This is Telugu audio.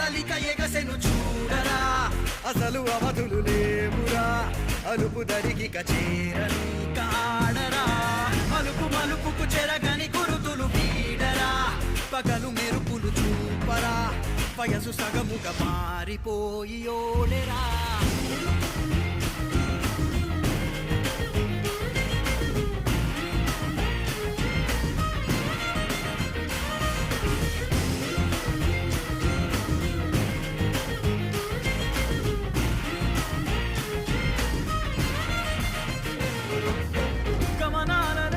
కదలిక ఎగసెను చూడరా అసలు అవధులు లేవురా అలుపు దరికి కచేరని కాడరా మలుపు మలుపుకు చెరగని గురుతులు వీడరా పగలు మెరుపులు చూపరా వయసు సగముగా మారిపోయి ఓడెరా